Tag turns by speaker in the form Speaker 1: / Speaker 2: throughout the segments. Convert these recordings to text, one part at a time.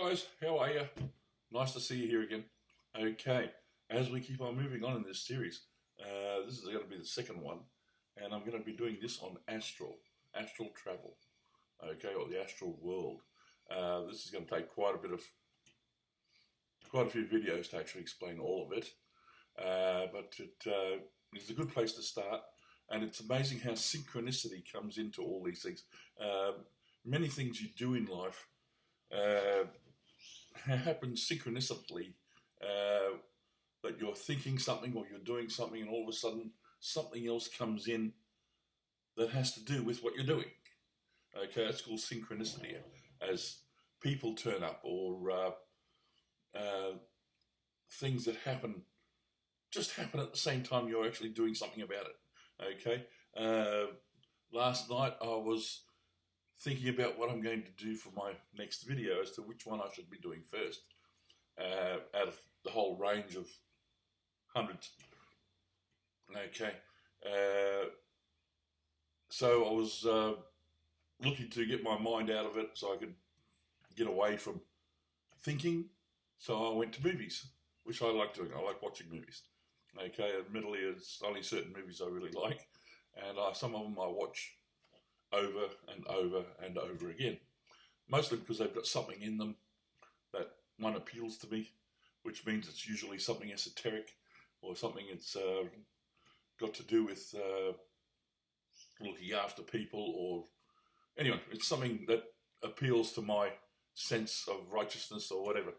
Speaker 1: guys, how are you? Nice to see you here again. Okay, as we keep on moving on in this series, this is going to be the second one, and I'm going to be doing this on astral travel, okay, or the astral world. This is going to take quite a few videos to actually explain all of it, but it is a good place to start, and it's amazing how synchronicity comes into all these things. Many things you do in life happen synchronistically, that you're thinking something or you're doing something and all of a sudden something else comes in that has to do with what you're doing. Okay, that's called synchronicity, as people turn up or things that just happen at the same time you're actually doing something about it. Okay, last night I was thinking about what I'm going to do for my next video as to which one I should be doing first, out of the whole range of hundreds. Okay, so I was looking to get my mind out of it so I could get away from thinking, so I went to movies, which I like doing. I like watching movies. Okay, admittedly, it's only certain movies I really like, and some of them I watch over and over and over again, mostly because they've got something in them that one appeals to me, which means it's usually something esoteric or something that's got to do with looking after people, or anyway, it's something that appeals to my sense of righteousness or whatever.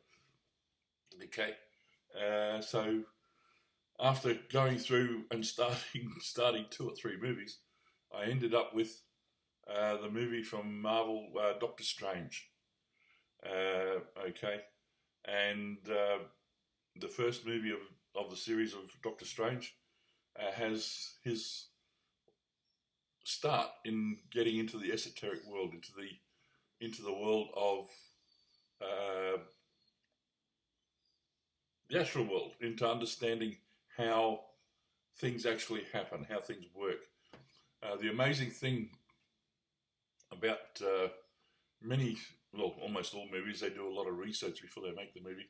Speaker 1: Okay, so after going through and starting 2 or 3 movies, I ended up with the movie from Marvel, Doctor Strange. Okay, and the first movie of the series of Doctor Strange has his start in getting into the esoteric world, into the world of the astral world, into understanding how things actually happen, how things work. The amazing thing about almost all movies, they do a lot of research before they make the movie.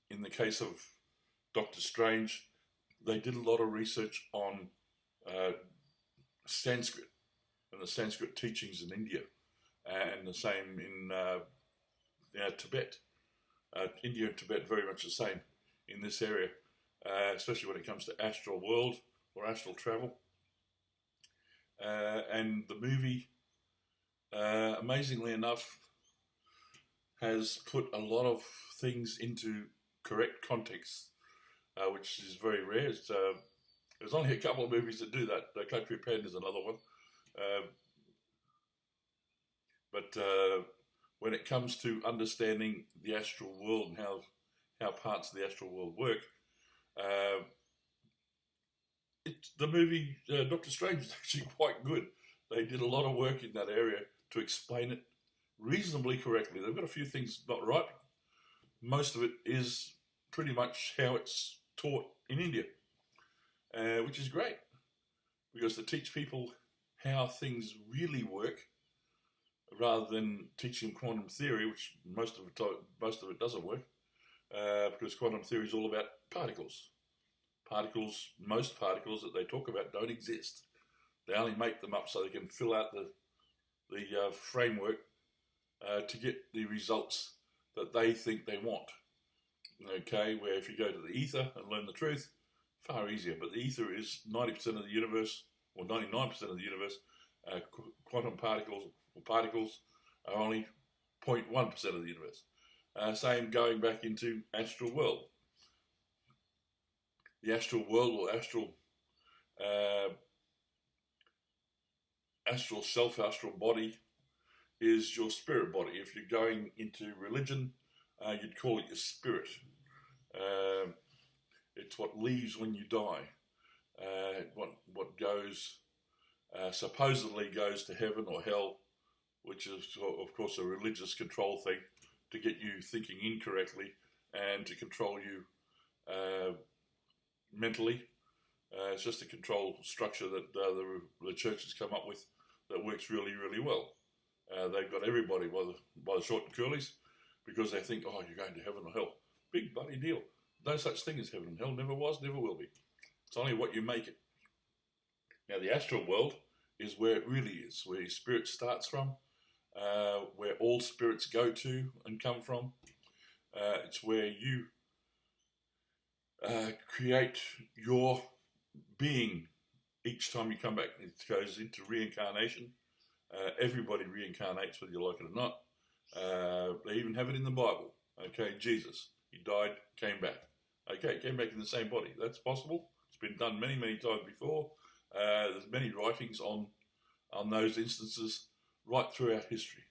Speaker 1: In the case of Doctor Strange, they did a lot of research on Sanskrit and the Sanskrit teachings in India, and the same in Tibet. India and Tibet, very much the same in this area, especially when it comes to astral world or astral travel. And the movie, amazingly enough, has put a lot of things into correct context, which is very rare. There's only a couple of movies that do that. The Country Pen is another one. But when it comes to understanding the astral world and how parts of the astral world work, the movie Doctor Strange is actually quite good. They did a lot of work in that area to explain it reasonably correctly. They've got a few things not right. Most of it is pretty much how it's taught in India, which is great, because to teach people how things really work, rather than teaching quantum theory, which most of it doesn't work, because quantum theory is all about particles. Most particles that they talk about don't exist. They only make them up so they can fill out the framework to get the results that they think they want. Okay, where if you go to the ether and learn the truth, far easier. But the ether is 90% of the universe, or 99% of the universe. Quantum particles are only 0.1% of the universe. Same going back into astral world. The astral world, or astral self, astral body, is your spirit body. If you're going into religion, you'd call it your spirit. It's what leaves when you die. What goes, supposedly goes to heaven or hell, which is, of course, a religious control thing to get you thinking incorrectly and to control you mentally. It's just a control structure that the church has come up with that works really, really well. They've got everybody by the short and curlies, because they think, oh, you're going to heaven or hell. Big bloody deal. No such thing as heaven and hell. Never was, never will be. It's only what you make it. Now, the astral world is where it really is, where your spirit starts from, where all spirits go to and come from. It's where you create your being each time you come back. It goes into reincarnation. Everybody reincarnates, whether you like it or not. They even have it in the Bible. Okay, Jesus, he died, came back. Okay, came back in the same body. That's possible. It's been done many, many times before. There's many writings on those instances right throughout history.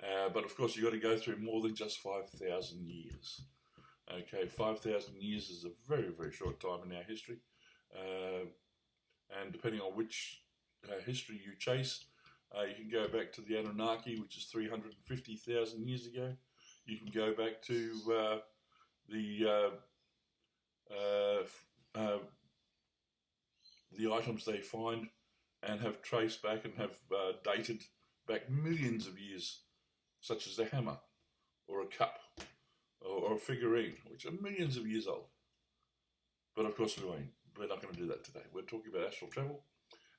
Speaker 1: But of course, you've got to go through more than just 5,000 years. Okay, 5,000 years is a very, very short time in our history. And depending on which history you chase, you can go back to the Anunnaki, which is 350,000 years ago. You can go back to the items they find and have traced back and have dated back millions of years, such as a hammer or a cup or a figurine, which are millions of years old. But of course, we're not going to do that today. We're talking about astral travel.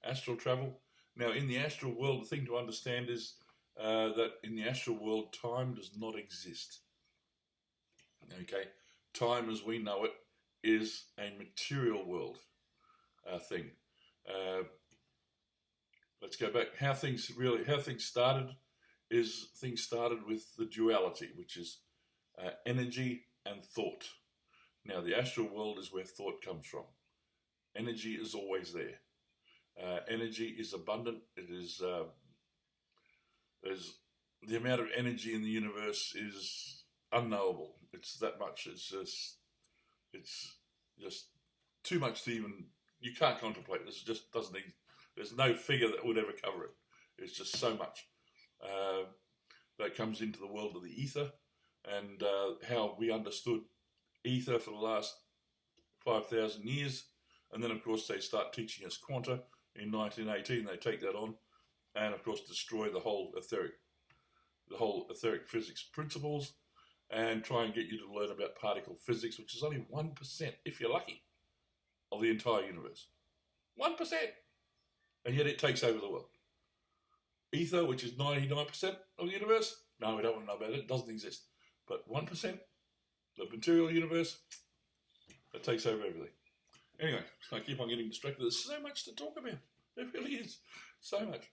Speaker 1: Astral travel. Now, in the astral world, the thing to understand is that in the astral world, time does not exist. Okay, time as we know it is a material world thing. Let's go back. How things started is things started with the duality, which is energy and thought. Now, the astral world is where thought comes from. Energy is always there. Energy is abundant. It is there's the amount of energy in the universe is unknowable. It's that much. It's just too much to even. You can't contemplate. This just doesn't. There's no figure that would ever cover it. It's just so much that comes into the world of the ether, and how we understood ether for the last 5,000 years, and then of course they start teaching us quanta in 1918. They take that on, and of course destroy the whole etheric physics principles, and try and get you to learn about particle physics, which is only 1%, if you're lucky, of the entire universe. 1%, and yet it takes over the world. Ether, which is 99% of the universe, no, we don't want to know about it. It doesn't exist. But 1%, the material universe, that takes over everything. Anyway, I keep on getting distracted. There's so much to talk about. There really is. So much.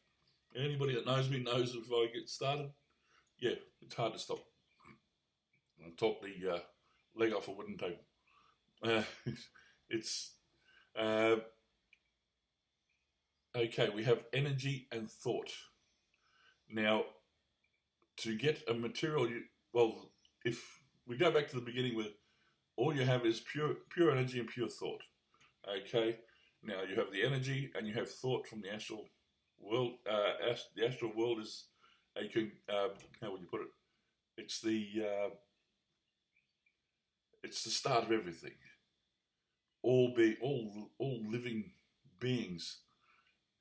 Speaker 1: Anybody that knows me knows if I get started, yeah, it's hard to stop. I'll talk the leg off a wooden table. Okay, we have energy and thought. Now, to get a material, if we go back to the beginning with all you have is pure energy and pure thought. Okay, now you have the energy and you have thought from the astral world. The astral world is how would you put it? It's the start of everything. All living beings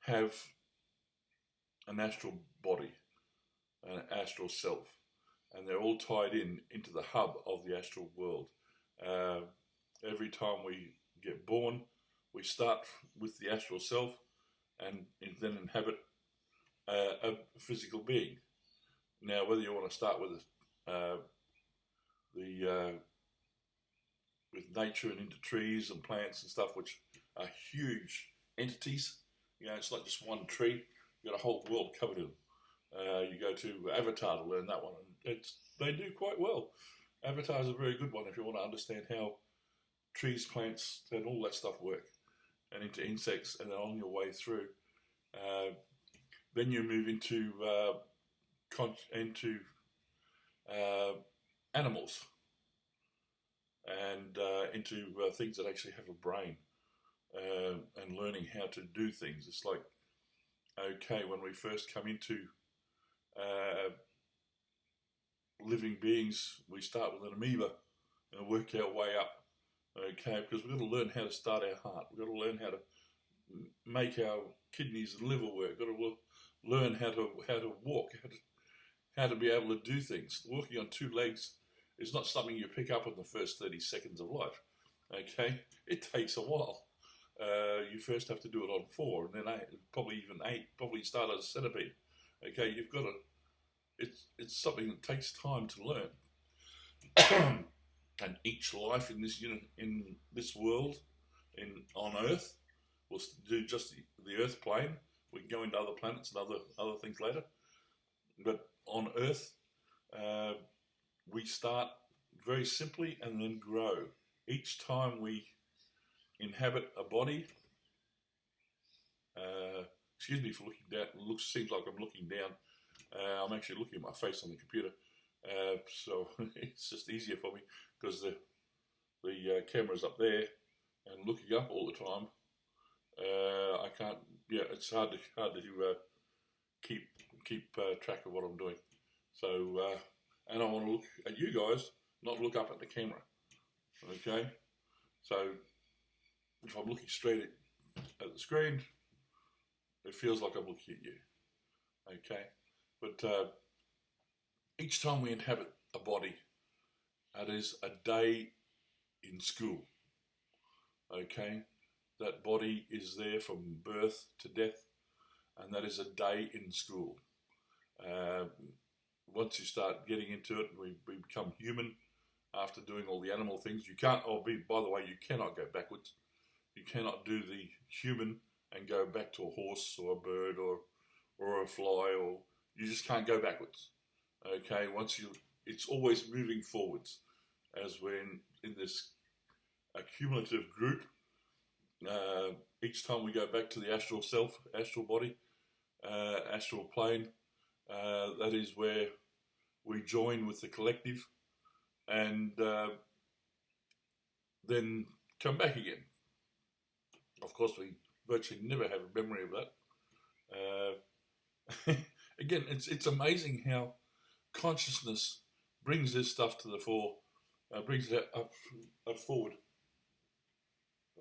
Speaker 1: have an astral body, an astral self, and they're all tied into the hub of the astral world. Every time we get born, we start with the astral self and then inhabit a physical being. Now, whether you want to start with with nature and into trees and plants and stuff, which are huge entities. You know, it's not just one tree. You've got a whole world covered in them. You go to Avatar to learn that one, and they do quite well. Avatar is a very good one if you want to understand how trees, plants, and all that stuff work, and into insects, and then on your way through. Then you move into animals, and into things that actually have a brain, and learning how to do things. It's like, okay, when we first come into living beings, we start with an amoeba and work our way up. Okay, because we've got to learn how to start our heart. We've got to learn how to make our kidneys and liver work. We've got to learn how to walk, how to be able to do things. Walking on two legs is not something you pick up in the first 30 seconds of life. Okay, it takes a while. You first have to do it on 4, and then 8, probably even 8. Probably start as a centipede. Okay, you've got to. It's something that takes time to learn. And each life in this world, on Earth, we'll do just the Earth plane. We can go into other planets and other things later. But on Earth, we start very simply and then grow. Each time we inhabit a body, excuse me for looking down, seems like I'm looking down. I'm actually looking at my face on the computer, so it's just easier for me because the camera's up there and looking up all the time. I can't. Yeah, it's hard to keep track of what I'm doing. So, and I want to look at you guys, not look up at the camera. Okay, so if I'm looking straight at the screen, it feels like I'm looking at you. Okay, but each time we inhabit a body, that is a day in school. Okay, that body is there from birth to death, and that is a day in school. Once you start getting into it, we become human after doing all the animal things. You can't, by the way, you cannot go backwards. You cannot do the human and go back to a horse or a bird or a fly, or you just can't go backwards. Okay, it's always moving forwards. As we're in this accumulative group, each time we go back to the astral self, astral body, astral plane, that is where we join with the collective and then come back again. Of course, we virtually never have a memory of that. Again, it's amazing how consciousness brings this stuff to the fore, brings it up forward.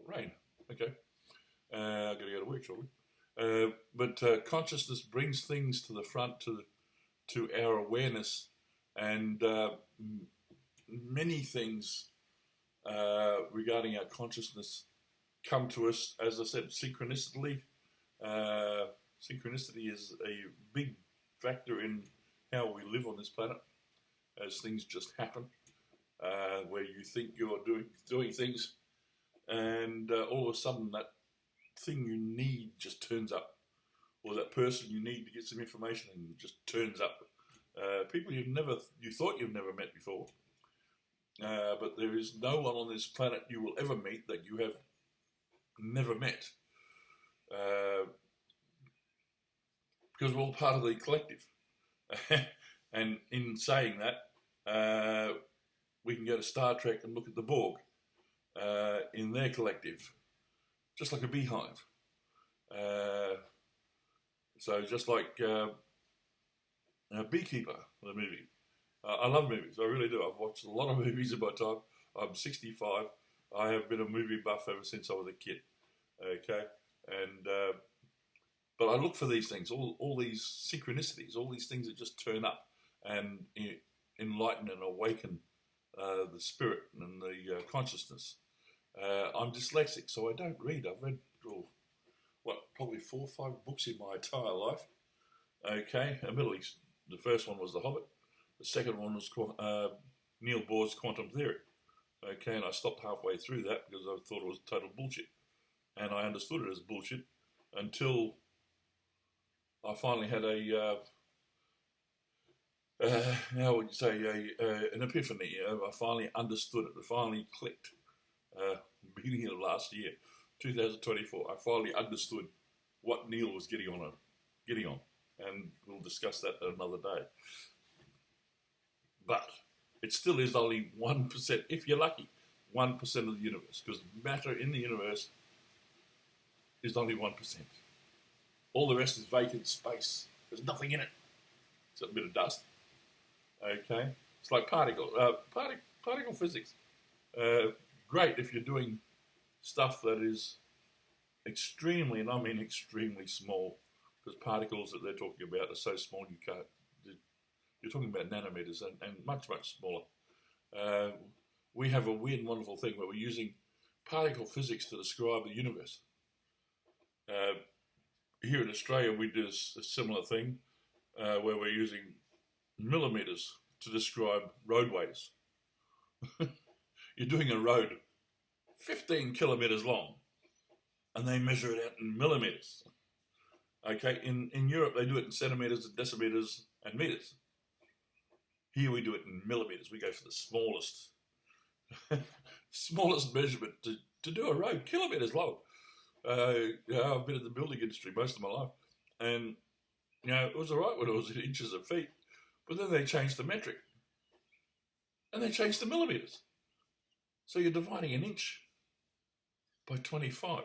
Speaker 1: Rain, okay. I've got to go to work shortly. But consciousness brings things to the front, to our awareness, and many things regarding our consciousness come to us, as I said, synchronicity. Synchronicity is a big factor in how we live on this planet, as things just happen, where you think you're doing things, and all of a sudden that thing you need just turns up, or that person you need to get some information and just turns up. People you thought you've never met before, but there is no one on this planet you will ever meet that you have never met, because we're all part of the collective. And in saying that, we can go to Star Trek and look at the Borg in their collective, just like a beehive. So just like Beekeeper, the movie. I love movies, I really do. I've watched a lot of movies in my time. I'm 65. I have been a movie buff ever since I was a kid. Okay, and but I look for these things, all these synchronicities, all these things that just turn up and enlighten and awaken the spirit and the consciousness. I'm dyslexic, so I don't read. I've read probably 4 or 5 books in my entire life. Okay, admittedly, the first one was The Hobbit. The second one was Neil Bohr's Quantum Theory. Okay, and I stopped halfway through that because I thought it was total bullshit. And I understood it as bullshit until I finally had how would you say, an epiphany. I finally understood it. It finally clicked. Beginning of last year, 2024, I finally understood what Neil was getting on, and we'll discuss that another day. But it still is only 1%, if you're lucky, 1% of the universe, because matter in the universe is only 1%. All the rest is vacant space. There's nothing in it. It's a bit of dust. Okay, it's like particle physics. Great if you're doing stuff that is extremely, and I mean extremely small, because particles that they're talking about are so small you You're talking about nanometers and much, much smaller. We have a weird and wonderful thing where we're using particle physics to describe the universe. Here in Australia, we do a similar thing where we're using millimeters to describe roadways. You're doing a road 15 kilometers long, and they measure it out in millimeters. Okay, in Europe, they do it in centimeters and decimeters and meters. Here we do it in millimeters. We go for the smallest, smallest measurement to do a road, kilometers long. I've been in the building industry most of my life, and it was all right when it was in inches and feet, but then they changed the metric, and they changed the millimeters. So you're dividing an inch by 25.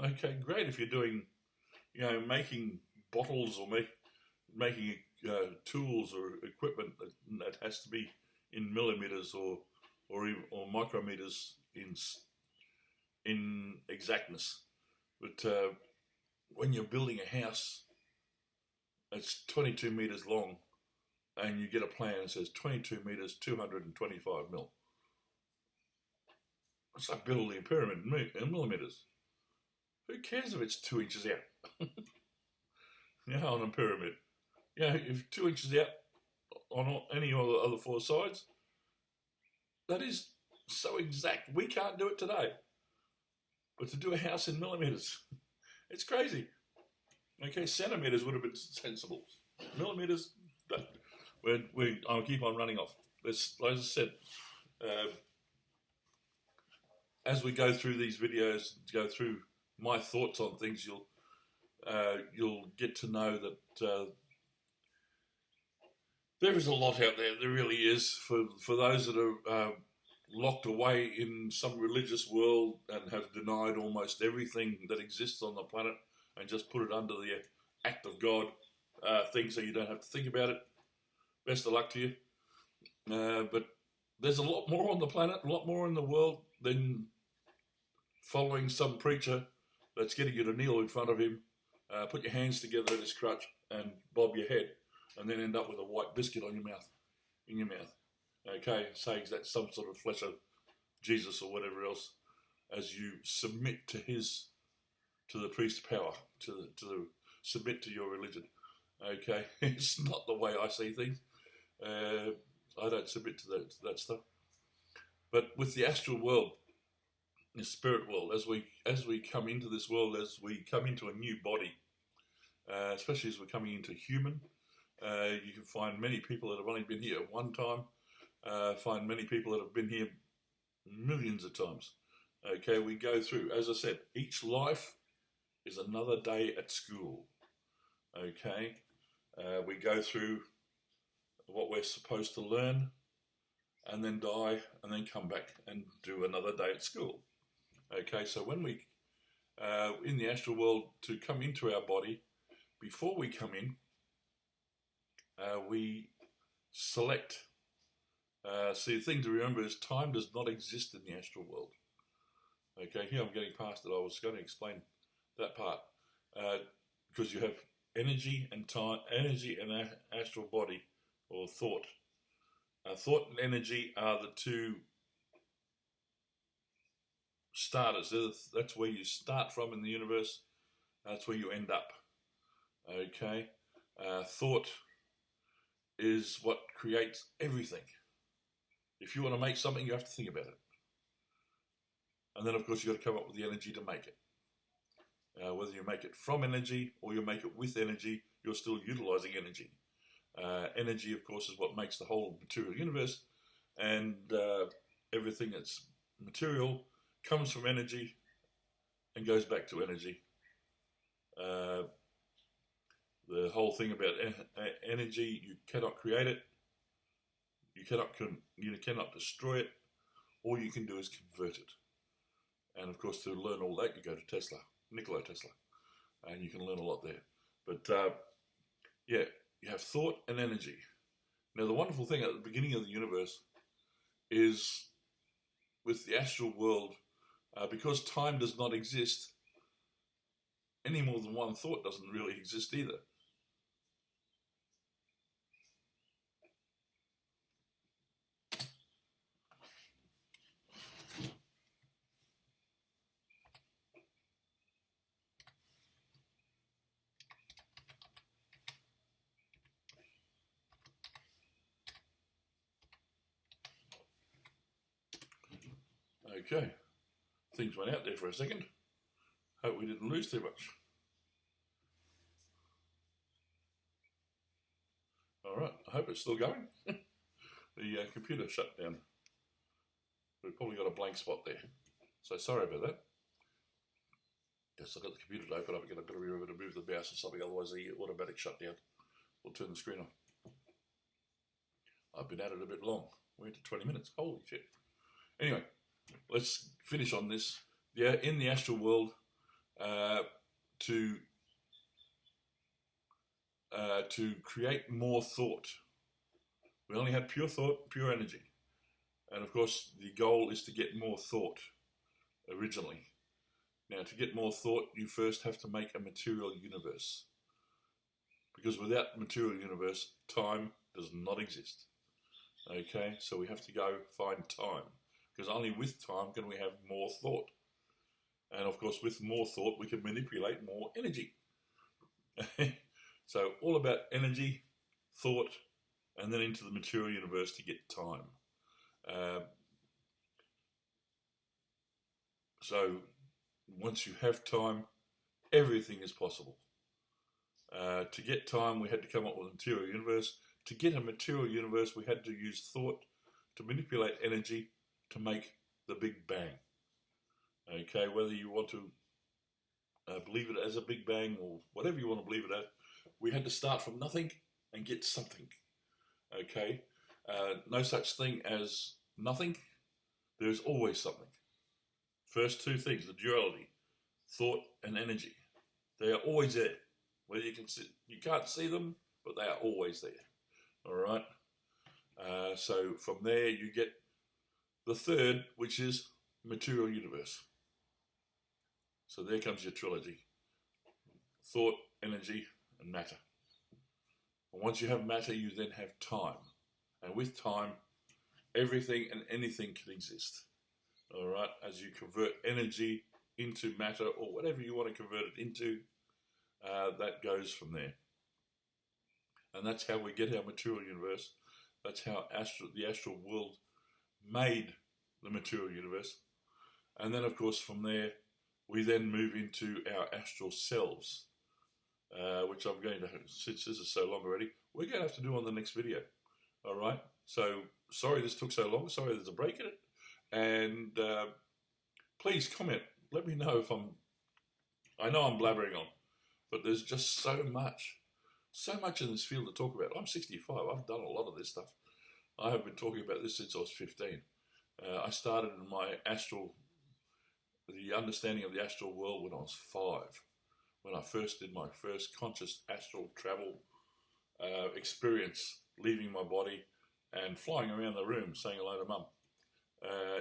Speaker 1: Okay, great if you're doing, making bottles or making tools or equipment that has to be in millimeters or micrometers in exactness. But when you're building a house, it's 22 meters long, and you get a plan that says 22 meters, 225 mil. It's like building a pyramid in millimeters. Who cares if it's 2 inches out? On a pyramid. If 2 inches out on any of the other four sides, that is so exact. We can't do it today. But to do a house in millimeters, it's crazy. Okay, centimeters would have been sensible. Millimeters, I'll keep on running off. As I said, as we go through these videos, go through my thoughts on things, you'll get to know that there is a lot out there. There really is for those that are locked away in some religious world and have denied almost everything that exists on the planet and just put it under the act of God, things so you don't have to think about it. Best of luck to you. But there's a lot more on the planet, a lot more in the world than following some preacher that's getting you to kneel in front of him, put your hands together at his crutch and bob your head, and then end up with a white biscuit in your mouth. Okay, saying that's some sort of flesh of Jesus or whatever else, as you submit to the priest's power, submit to your religion. Okay, it's not the way I see things. I don't submit to that stuff. But with the astral world, the spirit world, as we come into this world, as we come into a new body, especially as we're coming into human, you can find many people that have only been here one time, find many people that have been here millions of times. Okay, we go through, as I said, each life is another day at school. Okay, we go through what we're supposed to learn, and then die, and then come back and do another day at school. Okay, so when we, in the astral world, to come into our body, before we come in, we select. See, the thing to remember is time does not exist in the astral world. Okay, here I'm getting past it. I was going to explain that part. Because you have energy and time, energy and astral body, or thought. Thought and energy are the two starters. That's where you start from in the universe. That's where you end up. Okay? Thought is what creates everything. If you want to make something, you have to think about it. And then, of course, you've got to come up with the energy to make it. Whether you make it from energy or you make it with energy, you're still utilizing energy. Energy, of course, is what makes the whole material universe, and everything that's material comes from energy and goes back to energy. The whole thing about energy, you cannot create it, you cannot destroy it. All you can do is convert it. And of course, to learn all that, you go to Tesla, Nikola Tesla, and you can learn a lot there. But you have thought and energy. Now, the wonderful thing at the beginning of the universe is with the astral world, because time does not exist, any more than one thought doesn't really exist either. Okay, things went out there for a second. Hope we didn't lose too much. All right, I hope it's still going. The computer shut down. We've probably got a blank spot there. So sorry about that. Guess I've got the computer to open up again. I've got to remember to move the mouse or something, otherwise the automatic shutdown will turn the screen off. I've been at it a bit long. We're into 20 minutes. Holy shit. Anyway, let's finish on this. Yeah, in the astral world, to create more thought. We only had pure thought, pure energy. And of course, the goal is to get more thought originally. Now, to get more thought, you first have to make a material universe. Because without material universe, time does not exist. Okay, so we have to go find time. Because only with time can we have more thought. And of course, with more thought, we can manipulate more energy. So all about energy, thought, and then into the material universe to get time. So once you have time, everything is possible. To get time, we had to come up with a material universe. To get a material universe, we had to use thought to manipulate energy to make the Big Bang. Okay, whether you want to believe it as a Big Bang or whatever you want to believe it as, we had to start from nothing and get something. Okay, no such thing as nothing. There's always something. First two things, the duality, thought and energy. They are always there. Whether you can't see them, but they are always there. All right. So from there you get the third, which is material universe. So there comes your trilogy: thought, energy, and matter. And once you have matter, you then have time. And with time, everything and anything can exist. All right, as you convert energy into matter or whatever you want to convert it into, that goes from there. And that's how we get our material universe. That's how the astral world made the material universe. And then, of course, from there, we then move into our astral selves, which I'm going to, since this is so long already, we're going to have to do on the next video. All right? So, sorry this took so long. Sorry there's a break in it. And please comment. Let me know if I know I'm blabbering on, but there's just so much in this field to talk about. I'm 65. I've done a lot of this stuff. I have been talking about this since I was 15. I started in the understanding of the astral world when I was 5, when I first did my first conscious astral travel experience, leaving my body and flying around the room saying hello to Mum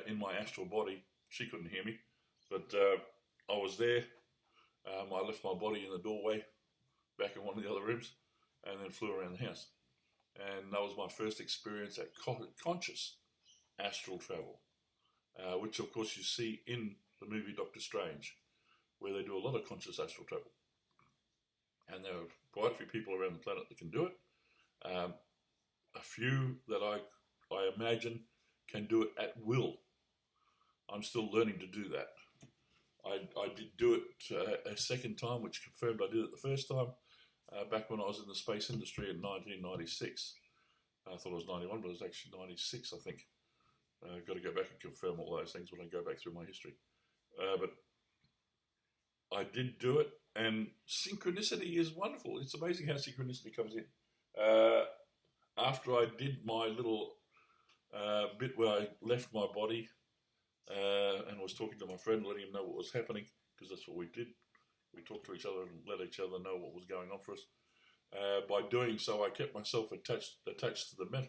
Speaker 1: in my astral body. She couldn't hear me, but I was there. I left my body in the doorway back in one of the other rooms and then flew around the house. And that was my first experience at conscious astral travel, which of course you see in the movie Doctor Strange, where they do a lot of conscious astral travel. And there are quite a few people around the planet that can do it. A few that I imagine can do it at will. I'm still learning to do that. I did do it a second time, which confirmed I did it the first time, back when I was in the space industry in 1996. I thought it was 91, but it was actually 96, I think. I've got to go back and confirm all those things when I go back through my history. But I did do it, and synchronicity is wonderful. It's amazing how synchronicity comes in. After I did my little bit where I left my body and was talking to my friend, letting him know what was happening, because that's what we did. We talked to each other and let each other know what was going on for us. By doing so, I kept myself attached to the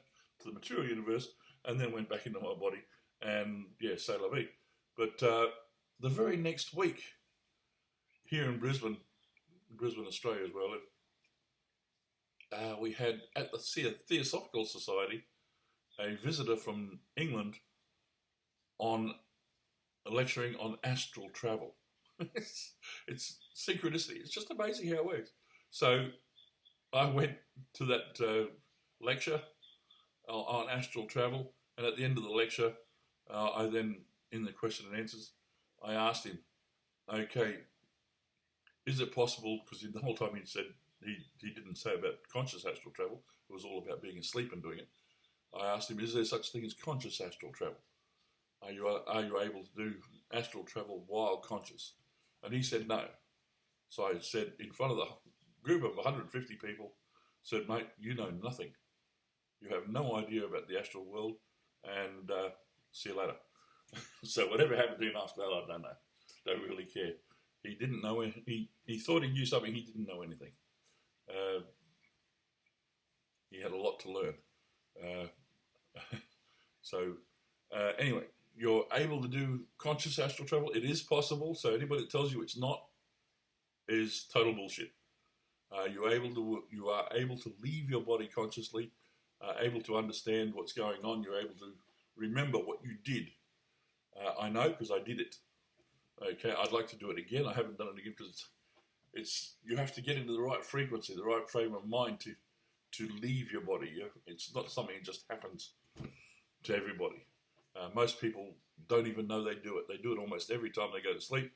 Speaker 1: material universe, and then went back into my body, and yeah, c'est la vie. But the very next week, here in Brisbane, Australia is where I live, we had at the Theosophical Society a visitor from England on lecturing on astral travel. It's synchronicity. It's just amazing how it works. So I went to that lecture on astral travel, and at the end of the lecture, I then in the question and answers, I asked him, okay, is it possible, because the whole time he said, he didn't say about conscious astral travel, it was all about being asleep and doing it. I asked him, is there such thing as conscious astral travel? Are you able to do astral travel while conscious? And he said no. So I said, in front of the group of 150 people, said, mate, you know nothing. You have no idea about the astral world, and see you later. So whatever happened to him after that, I don't know. Don't really care. He didn't know. He thought he knew something. He didn't know anything. He had a lot to learn. Anyway, you're able to do conscious astral travel. It is possible. So anybody that tells you it's not is total bullshit. You are able to leave your body consciously, able to understand what's going on. You're able to remember what you did. I know because I did it. Okay, I'd like to do it again. I haven't done it again because it's you have to get into the right frequency, the right frame of mind to leave your body. It's not something that just happens to everybody. Most people don't even know they do it. They do it almost every time they go to sleep.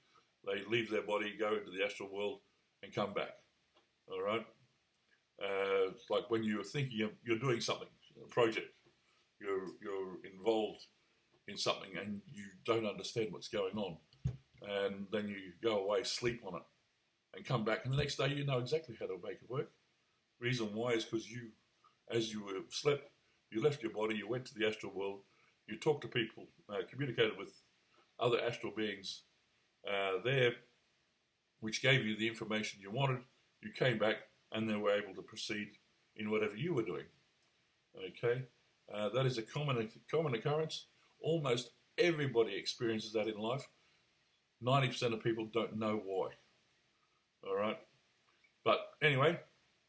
Speaker 1: They leave their body, go into the astral world, and come back. All right? It's like when you're thinking you're doing something, a project, you're involved in something and you don't understand what's going on. And then you go away, sleep on it, and come back. And the next day you know exactly how to make it work. Reason why is because as you slept, you left your body, you went to the astral world, you talked to people, communicated with other astral beings there, which gave you the information you wanted. You came back and they were able to proceed in whatever you were doing. Okay? That is a common occurrence. Almost everybody experiences that in life. 90% of people don't know why. All right? But anyway,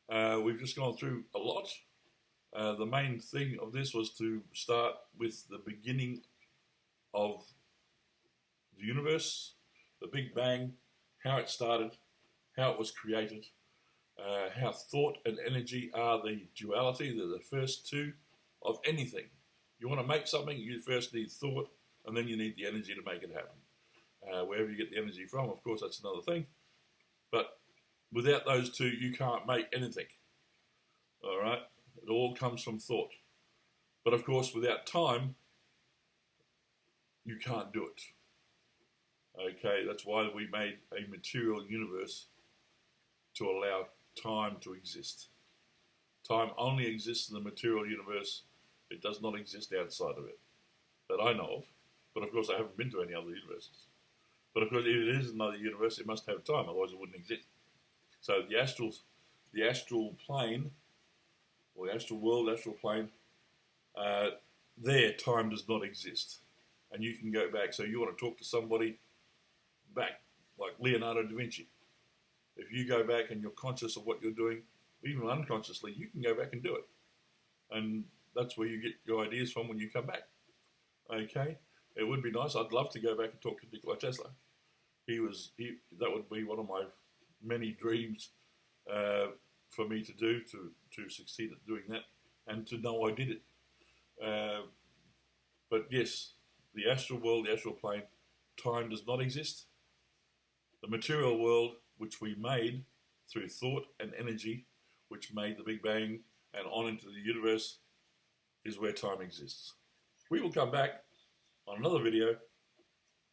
Speaker 1: we've just gone through a lot. The main thing of this was to start with the beginning of the universe, the Big Bang, how it started, how it was created, how thought and energy are the duality. They're the first two of anything. You want to make something, you first need thought, and then you need the energy to make it happen. Wherever you get the energy from, of course, that's another thing. But without those two, you can't make anything. All right? It all comes from thought. But of course, without time, you can't do it. Okay, that's why we made a material universe to allow time to exist. Time only exists in the material universe. It does not exist outside of it, that I know of. But of course, I haven't been to any other universes. But of course, if it is another universe, it must have time, otherwise it wouldn't exist. So the astral plane, or the astral world, astral plane, there time does not exist. And you can go back, so you want to talk to somebody back, like Leonardo da Vinci. If you go back and you're conscious of what you're doing, even unconsciously, you can go back and do it. And that's where you get your ideas from when you come back. Okay? It would be nice. I'd love to go back and talk to Nikola Tesla. That would be one of my many dreams for me to do, to succeed at doing that, and to know I did it. But yes, the astral world, the astral plane, time does not exist. The material world, which we made through thought and energy, which made the Big Bang and on into the universe, is where time exists. We will come back on another video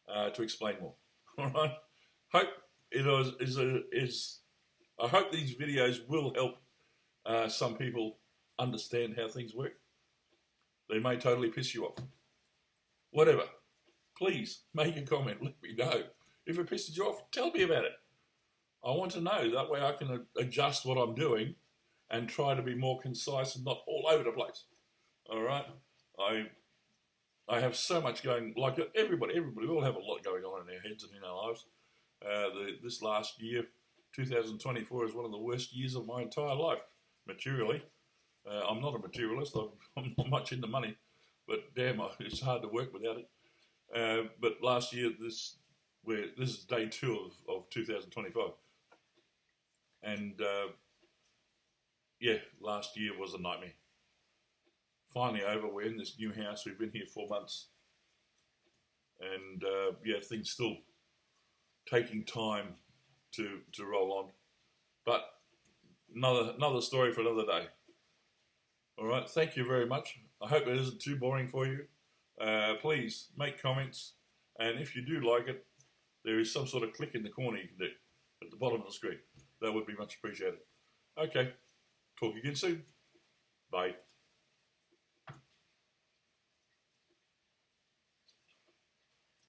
Speaker 1: to explain more. All right. I hope these videos will help some people understand how things work. They may totally piss you off. Whatever. Please make a comment. Let me know. If it pisses you off, tell me about it. I want to know. That way I can adjust what I'm doing and try to be more concise and not all over the place. All right? I have so much going, like everybody, we all have a lot going on in our heads and in our lives. This last year, 2024, is one of the worst years of my entire life, materially. I'm not a materialist. I'm not much into money, but damn, it's hard to work without it. But last year, this is day 2 of 2025. And last year was a nightmare. Finally over, we're in this new house. We've been here 4 months. and yeah, things still taking time to roll on. But another story for another day. All right, thank you very much. I hope it isn't too boring for you. Please make comments, and if you do like it, there is some sort of click in the corner you can do at the bottom of the screen. That would be much appreciated. Okay, talk again soon. Bye.